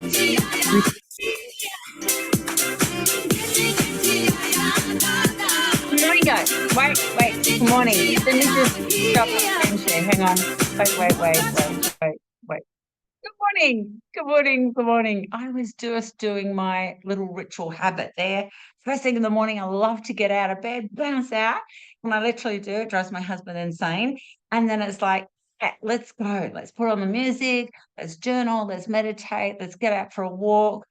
Morning, guys. Wait. Good morning. Let me just stop and share. Hang on. Wait. Good morning. Good morning. Good morning. I was just doing my little ritual habit there. First thing in the morning, I love to get out of bed, bounce out. When I literally do, it drives my husband insane. And then it's like, let's go. Let's put on the music. Let's journal. Let's meditate. Let's get out for a walk.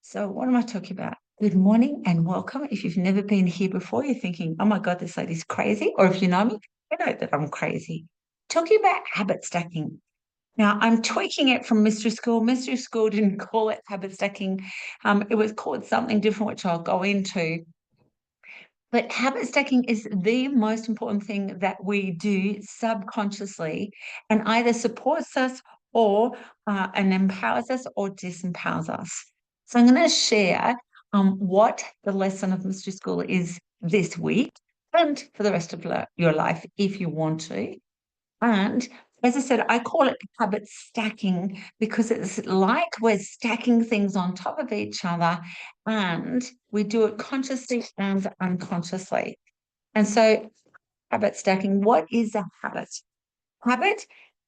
So what am I talking about? Good morning and welcome. If you've never been here before, you're thinking, oh my God, this lady's crazy. Or if you know me, you know that I'm crazy. Talking about habit stacking. Now, I'm tweaking it from Mystery School. Mystery School didn't call it habit stacking. It was called something different, which I'll go into. But habit stacking is the most important thing that we do subconsciously and either supports us or and empowers us or disempowers us. So I'm going to share what the lesson of Mystery School is this week and for the rest of your life if you want to. And as I said, I call it habit stacking because it's like we're stacking things on top of each other and we do it consciously and unconsciously. And so, habit stacking, what is a habit? Habit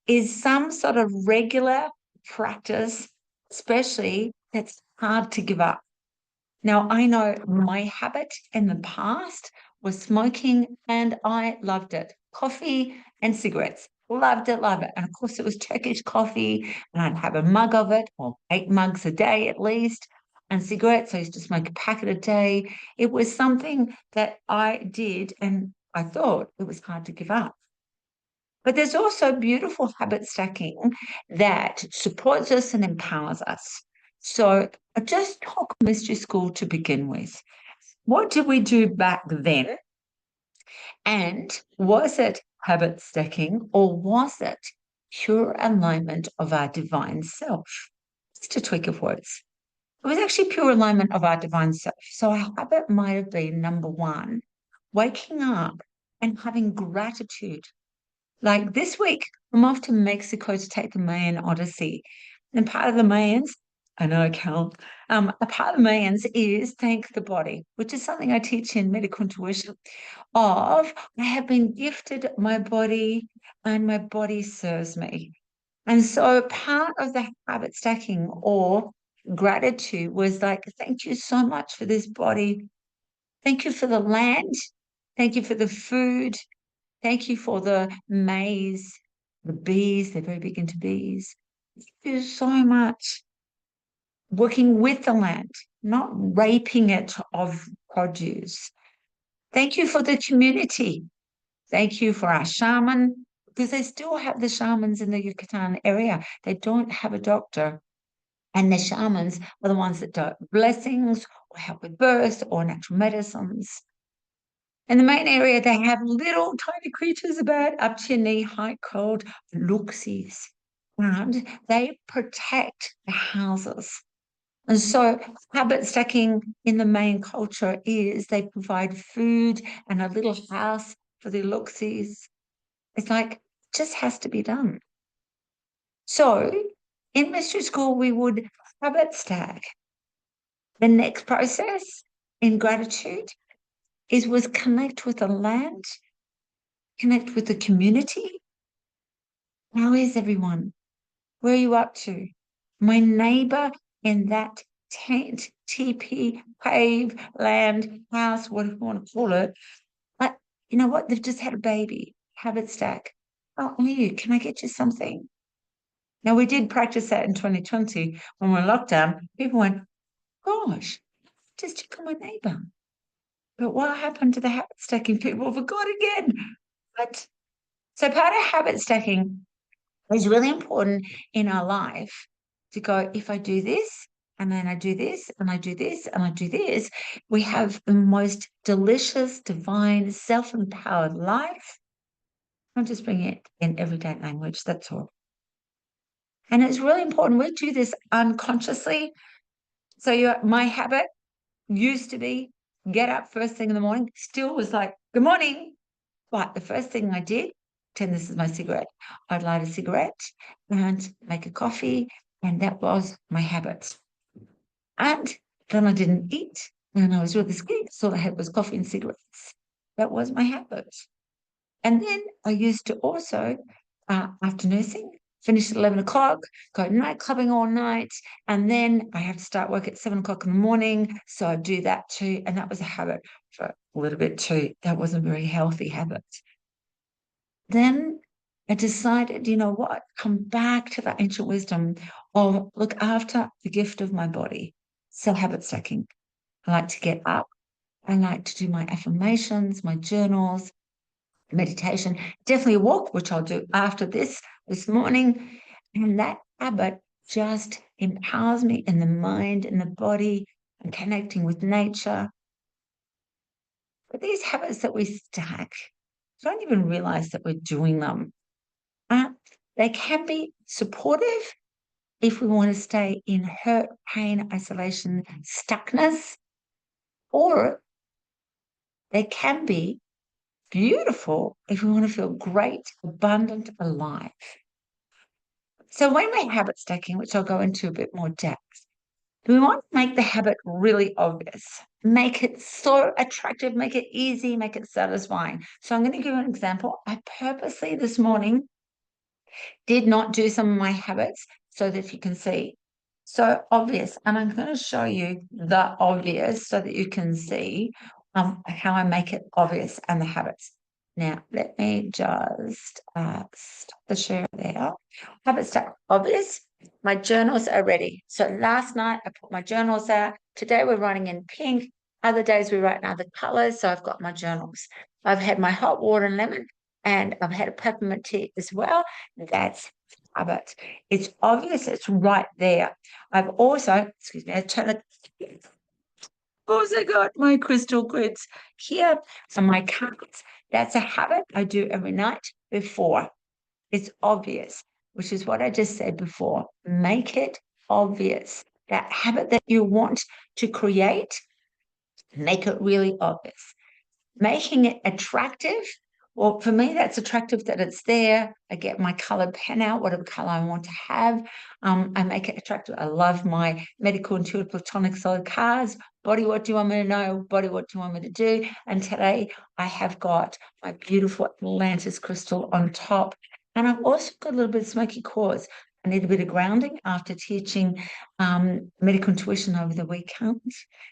is some sort of regular practice, especially that's hard to give up. Now, I know my habit in the past was smoking and I loved it. Coffee and cigarettes. Loved it, love it. And of course, it was Turkish coffee, and I'd have a mug of it, or 8 mugs a day at least. And cigarettes, I used to smoke a packet a day. It was something that I did, and I thought it was hard to give up. But there's also beautiful habit stacking that supports us and empowers us. So I just talk mystery school to begin with. What did we do back then? And was it habit stacking or was it pure alignment of our divine self? Just a tweak of words. It was actually pure alignment of our divine self. So our habit might have been number one, waking up and having gratitude. Like this week, I'm off to Mexico to take the Mayan Odyssey. And part of the Mayans, I know I can't, a part of the Mayans is thank the body, which is something I teach in medical intuition of I have been gifted my body and my body serves me. And so part of the habit stacking or gratitude was like, thank you so much for this body. Thank you for the land. Thank you for the food. Thank you for the maize, the bees. They're very big into bees. Thank you so much. Working with the land, not raping it of produce. Thank you for the community. Thank you for our shaman, because they still have the shamans in the Yucatan area. They don't have a doctor. And the shamans are the ones that do blessings or help with birth or natural medicines. In the main area, they have little tiny creatures about up to your knee height called luxies. And they protect the houses. And so habit stacking in the Mayan culture is they provide food and a little house for the luxies. It's like, it just has to be done. So in mystery school, we would habit stack. The next process in gratitude was connect with the land, connect with the community. How is everyone? Where are you up to? My neighbor in that tent, teepee, cave, land, house, whatever you want to call it. But you know what? They've just had a baby. Habit stack. Oh, you, can I get you something? Now, we did practice that in 2020 when we were in lockdown. People went, gosh, just check on my neighbor. But what happened to the habit stacking? People forgot again. But so part of habit stacking is really important in our life to go, if I do this, and then I do this, and I do this, and I do this, we have the most delicious, divine, self-empowered life. I'm just bringing it in everyday language, that's all. And it's really important. We do this unconsciously. So my habit used to be get up first thing in the morning, still was like, good morning. But the first thing I did, pretend this is my cigarette, I'd light a cigarette and make a coffee And that was my habits. And then I didn't eat. And I was really skinny. So all I had was coffee and cigarettes. That was my habit. And then I used to also, after nursing, finish at 11 o'clock, go night clubbing all night. And then I have to start work at 7 o'clock in the morning. So I do that too. And that was a habit for a little bit too. That was a very healthy habit. Then I decided, you know what, come back to the ancient wisdom of look after the gift of my body. So habit stacking. I like to get up. I like to do my affirmations, my journals, meditation, definitely a walk, which I'll do after this morning. And that habit just empowers me in the mind and the body and connecting with nature. But these habits that we stack, don't even realize that we're doing them. Uh, they can be supportive if we want to stay in hurt, pain, isolation, stuckness, or they can be beautiful if we want to feel great, abundant, alive. So when we're habit stacking, which I'll go into a bit more depth, we want to make the habit really obvious, make it so attractive, make it easy, make it satisfying. So I'm going to give you an example. I purposely this morning did not do some of my habits so that you can see. So obvious, and I'm going to show you the obvious so that you can see how I make it obvious and the habits. Now, let me just stop the share there. Habit stack obvious. My journals are ready. So last night I put my journals out. Today we're writing in pink. Other days we write in other colors. So I've got my journals. I've had my hot water and lemon, and I've had a peppermint tea as well. That's habit. It's obvious, it's right there. I've also, excuse me, also got my crystal grids here. So my cards, that's a habit I do every night before. It's obvious, which is what I just said before. Make it obvious. That habit that you want to create, make it really obvious. Making it attractive, well, for me, that's attractive that it's there. I get my colored pen out, whatever color I want to have. I make it attractive. I love my medical intuitive platonic solid cards. Body, what do you want me to know? Body, what do you want me to do? And today I have got my beautiful Atlantis crystal on top. And I've also got a little bit of smoky quartz. I need a bit of grounding after teaching medical intuition over the weekend.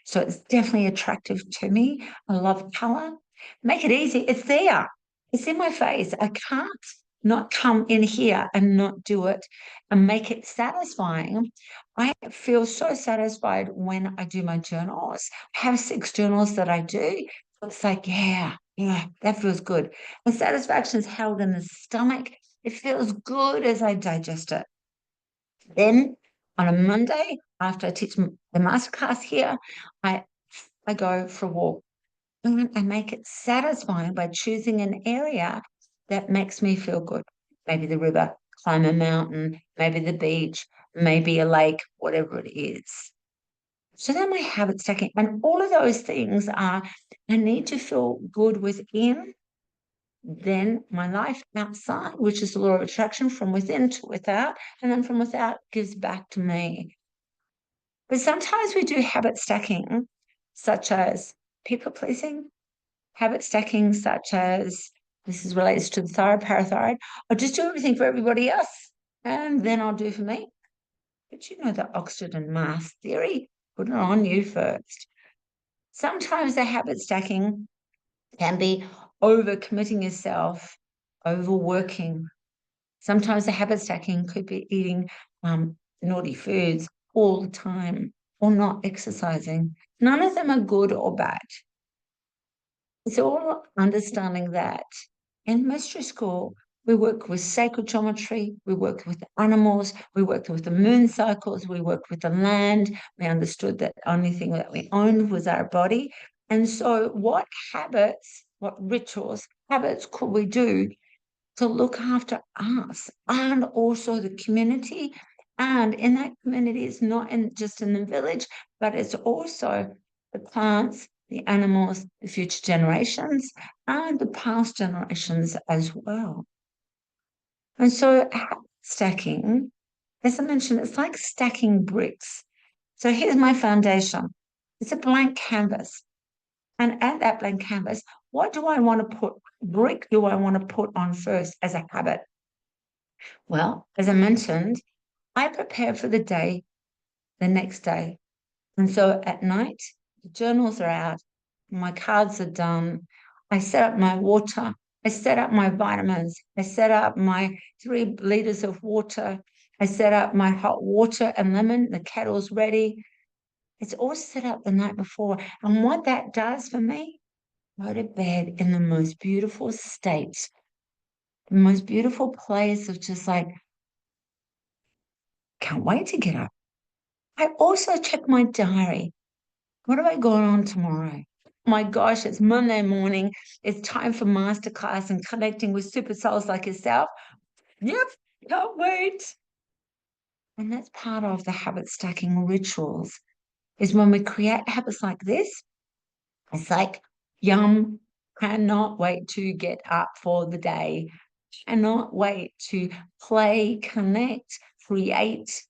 So it's definitely attractive to me. I love color. Make it easy. It's there. It's in my face. I can't not come in here and not do it and make it satisfying. I feel so satisfied when I do my journals. I have 6 journals that I do. It's like, yeah, that feels good. And satisfaction is held in the stomach. It feels good as I digest it. Then on a Monday, after I teach the masterclass here, I go for a walk and I make it satisfying by choosing an area that makes me feel good. Maybe the river, climb a mountain, maybe the beach, maybe a lake, whatever it is. So then my habit stacking, and all of those things are, I need to feel good within, then my life outside, which is the law of attraction from within to without, and then from without gives back to me. But sometimes we do habit stacking, such as people pleasing, habit stacking, such as this is related to the thyroid, parathyroid. I'll just do everything for everybody else, and then I'll do for me. But you know the oxygen mask theory, put it on you first. Sometimes the habit stacking can be overcommitting yourself, overworking. Sometimes the habit stacking could be eating naughty foods all the time or not exercising. None of them are good or bad. It's all understanding that in mystery school, we work with sacred geometry, we work with the animals, we worked with the moon cycles, we worked with the land. We understood that the only thing that we owned was our body. And so, what habits, what rituals, habits could we do to look after us and also the community? And in that community, it's not just in the village, but it's also the plants, the animals, the future generations, and the past generations as well. And so stacking As I mentioned, it's like stacking bricks. So here's my foundation. It's a blank canvas. And at that blank canvas, what do I want to put? Brick do I want to put on first as a habit? Well, as I mentioned, I prepare for the day the next day. And so at night, the journals are out, my cards are done. I set up my water, I set up my vitamins, I set up my 3 liters of water, I set up my hot water and lemon, the kettle's ready. It's all set up the night before. And what that does for me, go to bed in the most beautiful state, the most beautiful place of just like, can't wait to get up. I also check my diary. What have I got on tomorrow? My gosh, it's Monday morning. It's time for masterclass and connecting with super souls like yourself. Yep, can't wait. And that's part of the habit stacking rituals is when we create habits like this, it's like, yum, cannot wait to get up for the day. Cannot wait to play, connect, create.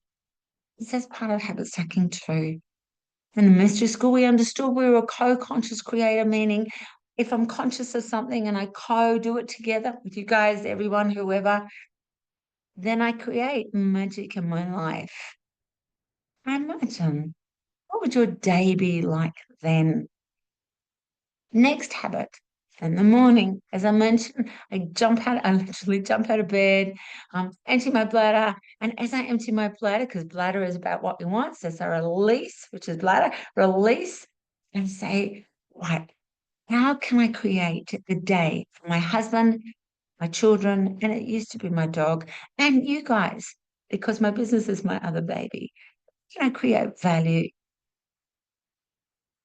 This is part of habit stacking too. In the mystery school, we understood we were a co-conscious creator, meaning if I'm conscious of something and I co-do it together with you guys, everyone, whoever, then I create magic in my life. Imagine, what would your day be like then? Next habit, in the morning, as I mentioned, I literally jump out of bed, empty my bladder. And as I empty my bladder, because bladder is about what we want, so I release, which is bladder, release and say, what? How can I create the day for my husband, my children, and it used to be my dog, and you guys, because my business is my other baby? Can I create value?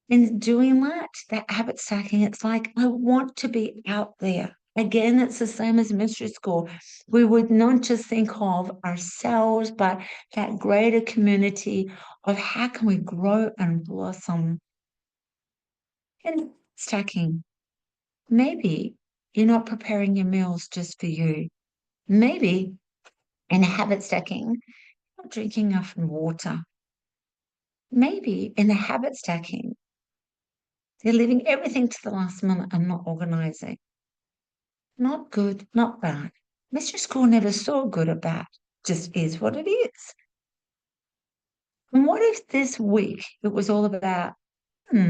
In doing that habit stacking, it's like, I want to be out there. Again, it's the same as mystery school. We would not just think of ourselves, but that greater community of how can we grow and blossom. And stacking, maybe you're not preparing your meals just for you. Maybe in habit stacking, you're not drinking enough water. Maybe in the habit stacking, they're leaving everything to the last minute and not organizing. Not good, not bad. Mr. School never saw good or bad, just is what it is. And what if this week it was all about, what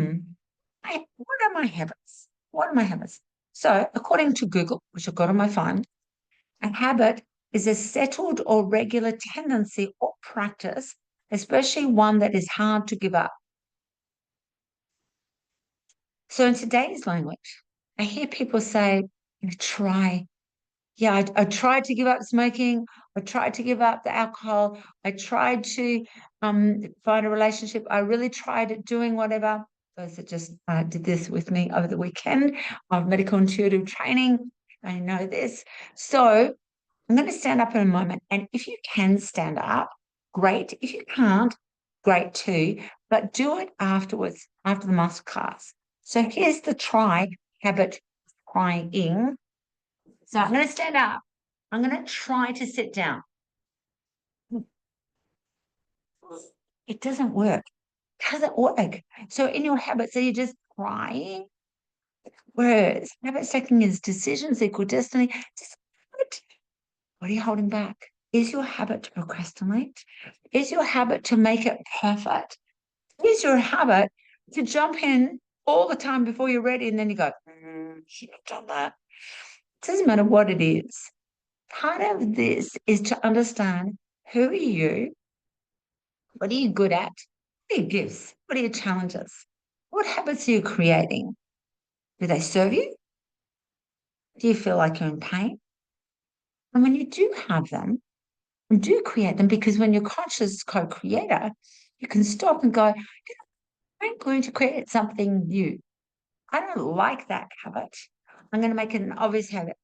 are my habits? What are my habits? So, according to Google, which I've got on my phone, a habit is a settled or regular tendency or practice, especially one that is hard to give up. So, in today's language, I hear people say, try. Yeah, I tried to give up smoking. I tried to give up the alcohol. I tried to find a relationship. I really tried at doing whatever. Those that just did this with me over the weekend of medical intuitive training, I know this. So I'm going to stand up in a moment. And if you can stand up, great. If you can't, great too. But do it afterwards, after the masterclass. So here's the try habit trying. So I'm going to stand up. I'm going to try to sit down. It doesn't work. It doesn't work. So in your habits, are you just trying? Whereas habit stacking is decisions equal destiny. What are you holding back? Is your habit to procrastinate? Is your habit to make it perfect? Is your habit to jump in all the time before you're ready and then you go, should have done that? It doesn't matter what it is. Part of this is to understand who are you? What are you good at? What are your gifts? What are your challenges? What habits are you creating? Do they serve you? Do you feel like you're in pain? And when you do have them, and do create them, because when you're conscious co-creator, you can stop and go, I'm going to create something new. I don't like that habit. I'm going to make it an obvious habit.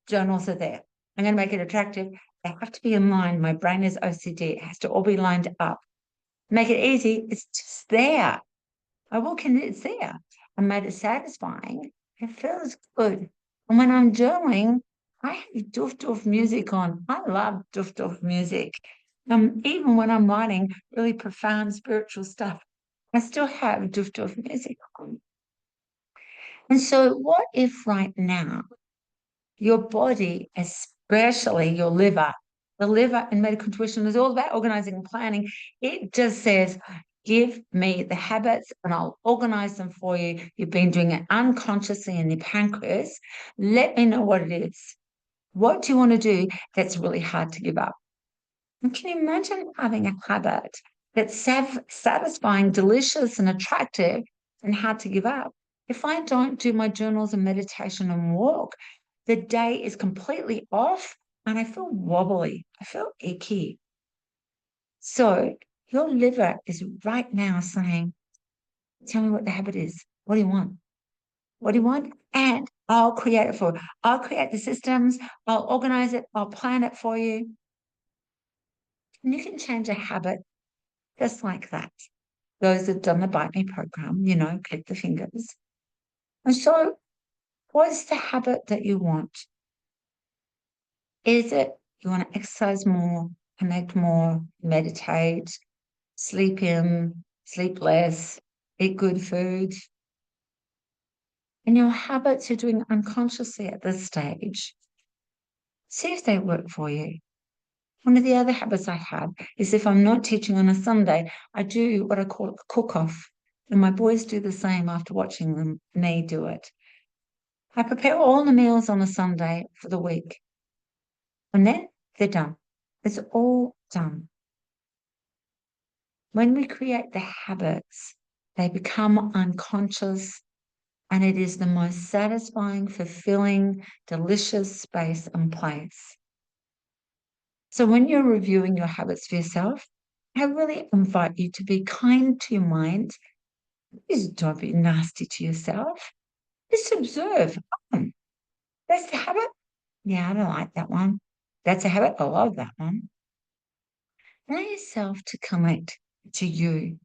Journals are there. I'm going to make it attractive. They have to be in line. My brain is OCD. It has to all be lined up. Make it easy. It's just there. I walk in, it's there. I made it satisfying. It feels good. And when I'm journaling, I have doof doof music on. I love doof doof music. Even when I'm writing really profound spiritual stuff, I still have doof music on. And so what if right now your body, especially your liver, the liver in medical intuition is all about organizing and planning. It just says, give me the habits and I'll organize them for you. You've been doing it unconsciously in your pancreas. Let me know what it is. What do you want to do that's really hard to give up? And can you imagine having a habit that's satisfying, delicious, and attractive and hard to give up? If I don't do my journals and meditation and walk, the day is completely off and I feel wobbly. I feel icky. So your liver is right now saying, tell me what the habit is. What do you want? What do you want? And I'll create it for you. I'll create the systems. I'll organize it. I'll plan it for you. And you can change a habit just like that. Those that have done the Bite Me program, click the fingers. And so what's the habit that you want? Is it you want to exercise more, connect more, meditate, sleep in, sleep less, eat good food? And your habits you're doing unconsciously at this stage, see if they work for you. One of the other habits I have is if I'm not teaching on a Sunday, I do what I call a cook-off. And my boys do the same after watching me do it. I prepare all the meals on a Sunday for the week. And then they're done. It's all done. When we create the habits, they become unconscious, and it is the most satisfying, fulfilling, delicious space and place. So when you're reviewing your habits for yourself, I really invite you to be kind to your mind. Just don't be nasty to yourself. Just observe. Oh, that's the habit. Yeah, I don't like that one. That's a habit. I love that one. Allow yourself to connect to you.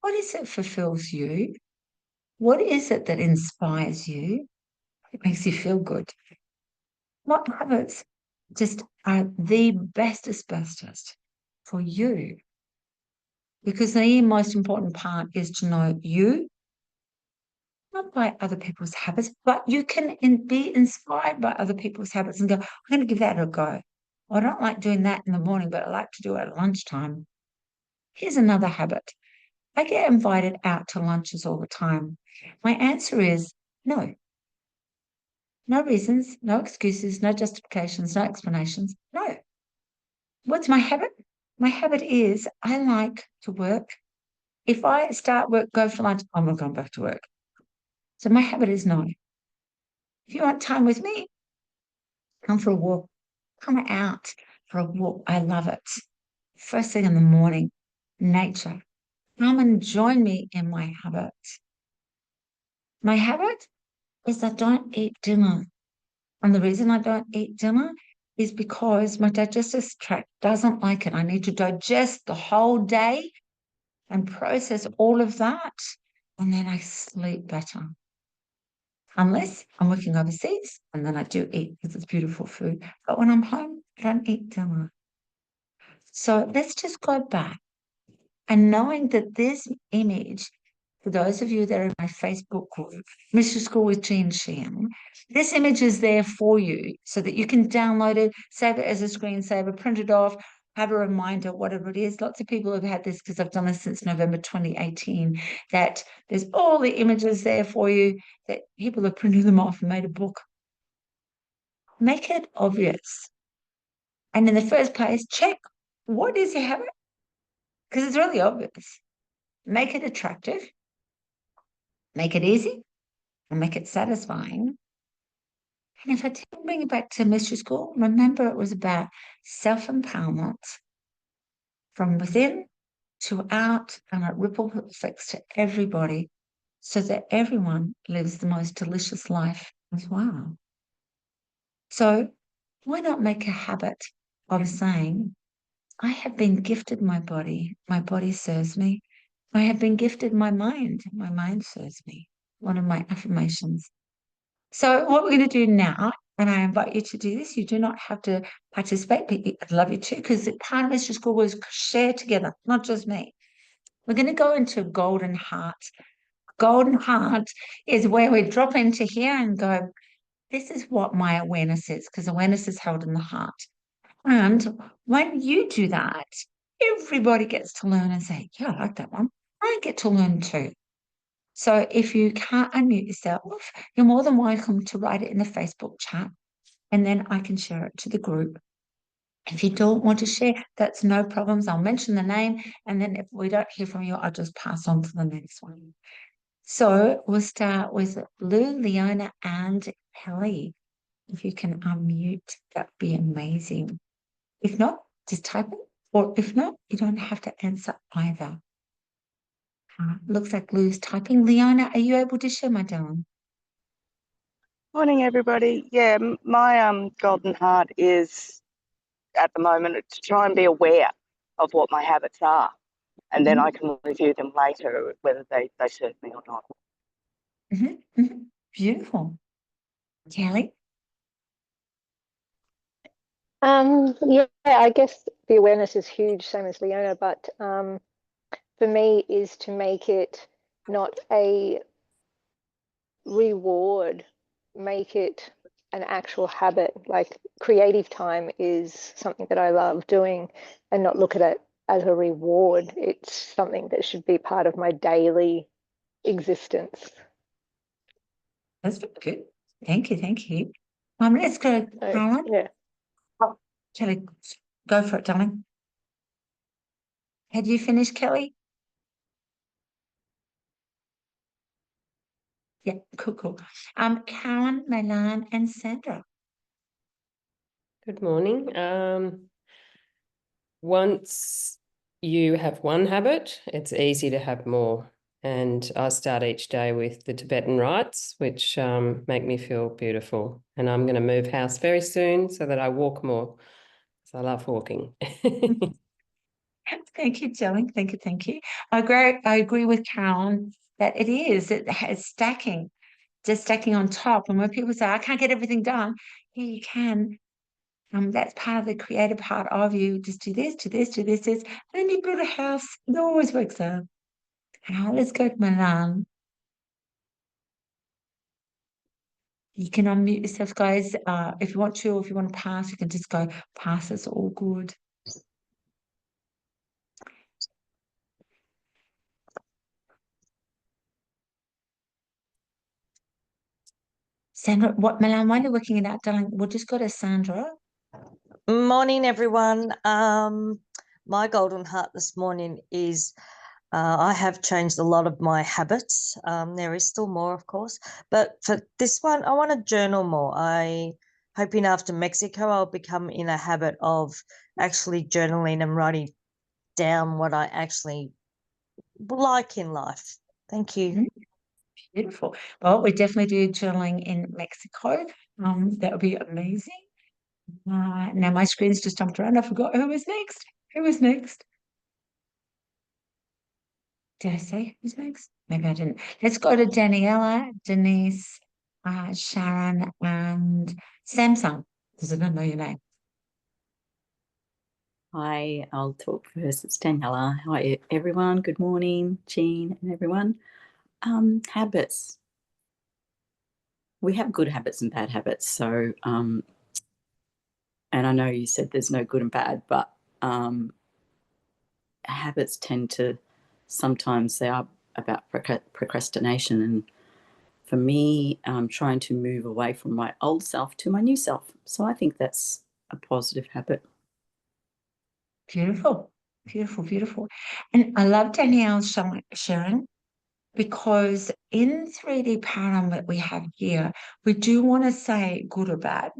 What is it fulfills you? What is it that inspires you? It makes you feel good. What habits just are the bestest for you? Because the most important part is to know you, not by other people's habits, but you can be inspired by other people's habits and go, I'm going to give that a go. I don't like doing that in the morning, but I like to do it at lunchtime. Here's another habit. I get invited out to lunches all the time. My answer is no. No reasons, no excuses, no justifications, no explanations. No. What's my habit? My habit is I like to work. If I start work, go for lunch, I'm not going back to work. So my habit is no. If you want time with me, come for a walk. Come out for a walk. I love it. First thing in the morning, nature. Come and join me in my habit. My habit is I don't eat dinner. And the reason I don't eat dinner is because my digestive tract doesn't like it. I need to digest the whole day and process all of that. And then I sleep better. Unless I'm working overseas, and then I do eat because it's beautiful food. But when I'm home, I don't eat dinner. So let's just go back and knowing that this image, for those of you that are in my Facebook group, Mystery School with Jean Sheehan, this image is there for you so that you can download it, save it as a screensaver, print it off, have a reminder, whatever it is. Lots of people have had this because I've done this since November 2018, that there's all the images there for you, that people have printed them off and made a book. Make it obvious. And in the first place, check what is your habit? Because it's really obvious. Make it attractive, make it easy, and make it satisfying. And if I didn't bring it back to mystery school, remember it was about self-empowerment from within to out, and it ripple effects to everybody so that everyone lives the most delicious life as well. So why not make a habit of saying, I have been gifted my body serves me. I have been gifted my mind serves me. One of my affirmations. So what we're going to do now, And I invite you to do this. You do not have to participate, but I'd love you to, because part of Mr. School was share together, not just me. We're going to go into golden heart. Golden heart is where we drop into here and go, this is what my awareness is, because awareness is held in the heart. And when you do that, everybody gets to learn and say, yeah, I like that one. I get to learn too. So if you can't unmute yourself, you're more than welcome to write it in the Facebook chat, and then I can share it to the group. If you don't want to share, that's no problems. I'll mention the name, and then if we don't hear from you, I'll just pass on to the next one. So we'll start with Lou, Leona, and Kelly. If you can unmute, that'd be amazing. If not, just type it, or if not, you don't have to answer either. Looks like Lou's typing. Leona, are you able to share, my darling? Morning, everybody. Yeah, my golden heart is at the moment to try and be aware of what my habits are, and then I can review them later whether they serve me or not. Beautiful. Kelly? Yeah, I guess the awareness is huge, same as Leona, but for me is to make it not a reward, make it an actual habit. Like creative time is something that I love doing, and not look at it as a reward. It's something that should be part of my daily existence. That's very good. Thank you, thank you. Let's go, Caroline. Yeah. Oh, Kelly, go for it, darling. Had you finished, Kelly? Yeah, cool. Karen, Milan, and Sandra. Good morning. Once you have one habit, it's easy to have more. And I start each day with the Tibetan rites, which make me feel beautiful. And I'm going to move house very soon so that I walk more. So I love walking. Thank you, darling. Thank you. I agree with Caroline that it has stacking, just stacking on top. And when people say, I can't get everything done, yeah, you can. That's part of the creative part of you. Just do this, do this, do this, this. And then you build a house. It always works out. Now let's go to Milan. You can unmute yourself, guys. If you want to, or if you want to pass, you can just go pass. It's all good. Sandra, Milan, while you're working it out, darling, we'll just go to Sandra. Morning, everyone. My golden heart this morning is I have changed a lot of my habits. There is still more, of course, but for this one, I want to journal more. I hoping after Mexico, I'll become in a habit of actually journaling and writing down what I actually like in life. Thank you. Beautiful. Well, we definitely do journaling in Mexico. That would be amazing. Now my screen's just jumped around. I forgot who was next. Who was next? Did I say who's next? Maybe I didn't. Let's go to Daniela, Denise, Sharon, and Samsung, because I don't know your name. Hi, I'll talk first. It's Daniela. Hi, everyone. Good morning, Jean and everyone. Habits. We have good habits and bad habits. So, and I know you said there's no good and bad, but habits tend to, sometimes they are about procrastination. And for me, I'm trying to move away from my old self to my new self. So I think that's a positive habit. Beautiful. And I love Danielle's sharing, because in 3D paradigm that we have here, we do want to say good or bad.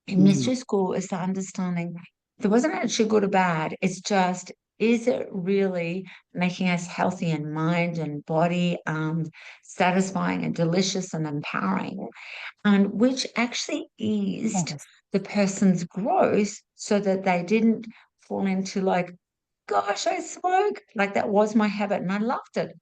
In Mystery School is the understanding there wasn't actually good or bad. It's just, is it really making us healthy in mind and body, satisfying and delicious and empowering, and which actually eased the person's growth so that they didn't fall into like, gosh, I smoke. Like that was my habit and I loved it.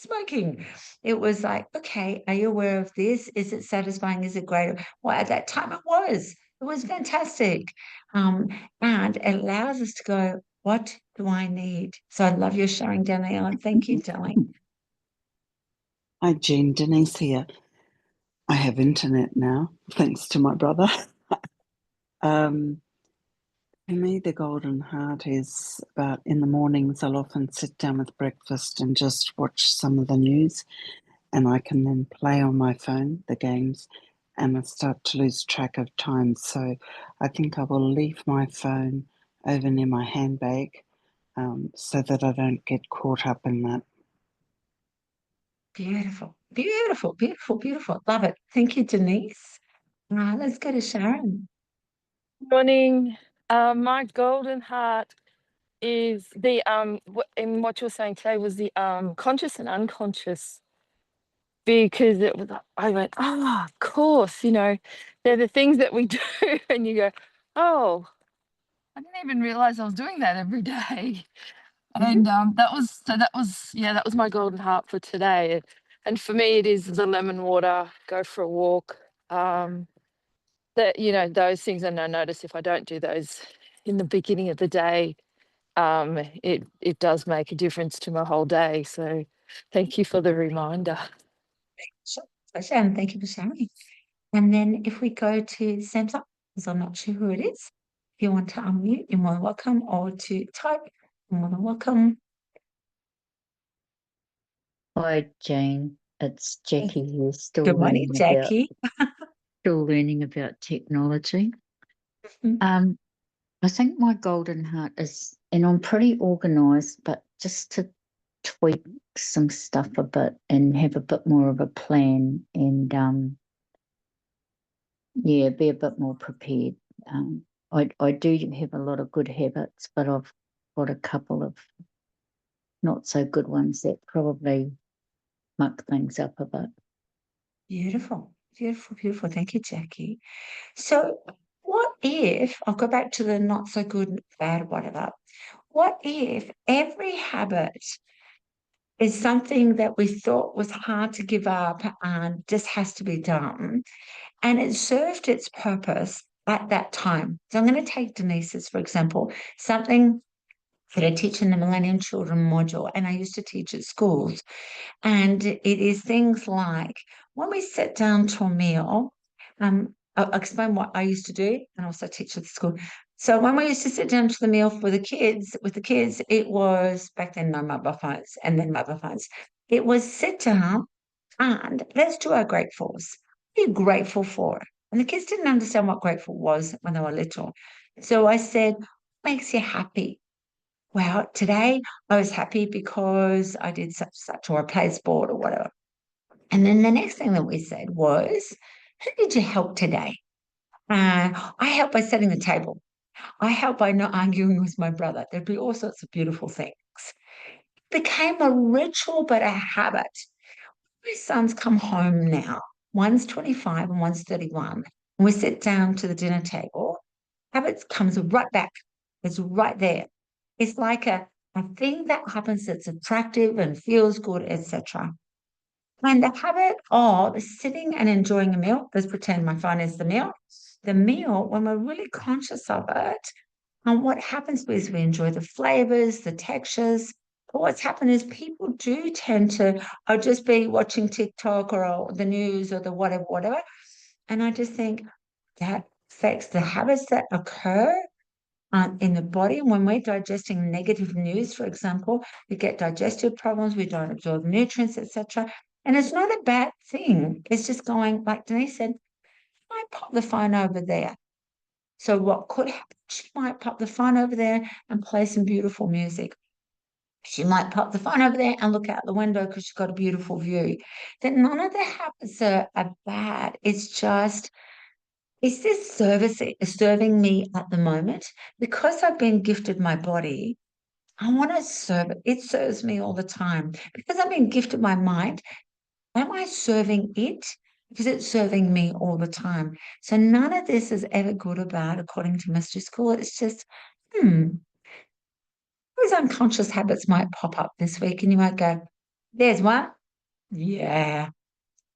smoking. It was like, okay, are you aware of this? Is it satisfying? Is it great? Well, at that time it was. It was fantastic. And it allows us to go, what do I need? So I love your sharing, Danielle, and thank you, darling. Hi, Jean. Denise here. I have internet now, thanks to my brother. For me, the golden heart is about in the mornings, I'll often sit down with breakfast and just watch some of the news, and I can then play on my phone the games, and I start to lose track of time. So I think I will leave my phone over near my handbag so that I don't get caught up in that. Beautiful, beautiful, beautiful, beautiful. Love it. Thank you, Denise. Let's go to Sharon. Morning. My golden heart is the in what you were saying today was the conscious and unconscious, because it was, I went, oh, of course, they're the things that we do and you go, oh, I didn't even realize I was doing that every day. And that was my golden heart for today. And for me it is the lemon water, go for a walk. Those things, and I notice if I don't do those in the beginning of the day, it does make a difference to my whole day. So thank you for the reminder. Sure. Sharon, thank you for sharing. And then if we go to Samsung, because I'm not sure who it is, if you want to unmute, you're more than welcome, or to type, you're more than welcome. Hi, Jane. It's Jackie here, Good morning, Jackie. Still learning about technology. Mhm. I think my golden heart is, and I'm pretty organised, but just to tweak some stuff a bit and have a bit more of a plan and be a bit more prepared. I do have a lot of good habits, but I've got a couple of not so good ones that probably muck things up a bit. Beautiful, beautiful, beautiful. Thank you, Jackie. So what if, I'll go back to the not so good, bad, whatever. What if every habit is something that we thought was hard to give up and just has to be done, and it served its purpose at that time? So I'm going to take Denise's, for example, something that I teach in the Millennium Children module, and I used to teach at schools. And it is things like when we sit down to a meal, I'll explain what I used to do and also teach at the school. So when we used to sit down to the meal with the kids, it was back then no mobile phones and then mobile phones. It was sit down and let's do our gratefuls. What are you grateful for? And the kids didn't understand what grateful was when they were little. So I said, what makes you happy? Well, today I was happy because I did such or I played sport or whatever. And then the next thing that we said was, who did you help today? I helped by setting the table. I helped by not arguing with my brother. There'd be all sorts of beautiful things. It became a ritual, but a habit. My sons come home now. One's 25 and one's 31. And we sit down to the dinner table. Habits comes right back. It's right there. It's like a thing that happens that's attractive and feels good, etc. And the habit of sitting and enjoying a meal, let's pretend my phone is the meal. The meal, when we're really conscious of it, and what happens is we enjoy the flavors, the textures. But what's happened is people do tend to, I'll just be watching TikTok or the news or the whatever, whatever. And I just think that affects the habits that occur in the body. When we're digesting negative news, for example, we get digestive problems, we don't absorb nutrients, etc. And it's not a bad thing. It's just going, like Denise said, I might pop the phone over there. So what could happen? She might pop the phone over there and play some beautiful music. She might pop the phone over there and look out the window because she's got a beautiful view. That none of the habits are bad. It's just, is this serving me at the moment? Because I've been gifted my body, I want to serve it. It serves me all the time. Because I've been gifted my mind, am I serving it? Because it's serving me all the time. So none of this is ever good or bad, according to Mr. School. It's just, those unconscious habits might pop up this week and you might go, There's one. Yeah.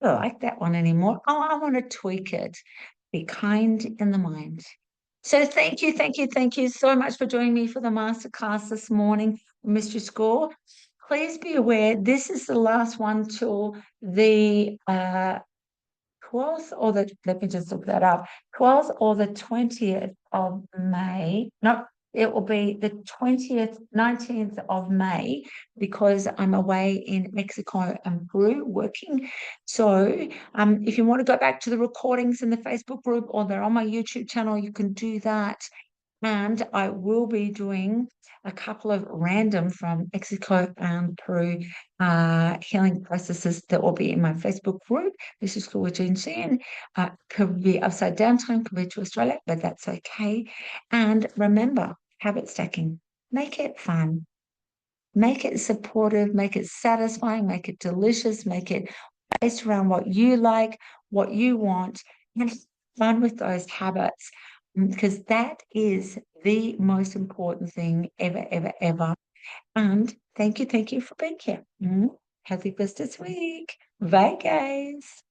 I don't like that one anymore. Oh, I want to tweak it. Be kind in the mind. So thank you so much for joining me for the masterclass this morning, Mr. Score. Please be aware this is the last one till the 12th or let me just look that up, 12th or the 20th of May. No, it will be the 20th, 19th of May, because I'm away in Mexico and Peru working. So if you want to go back to the recordings in the Facebook group or they're on my YouTube channel, you can do that. And I will be doing a couple of random from Mexico and Peru healing processes that will be in my Facebook group. This is called Jin. Could be upside down time, could be to Australia, but that's okay. And remember, habit stacking, make it fun. Make it supportive, make it satisfying, make it delicious, make it based around what you like, what you want, and have fun with those habits, because that is the most important thing ever, ever, ever. And thank you for being here. Happy Business Week. Bye, guys.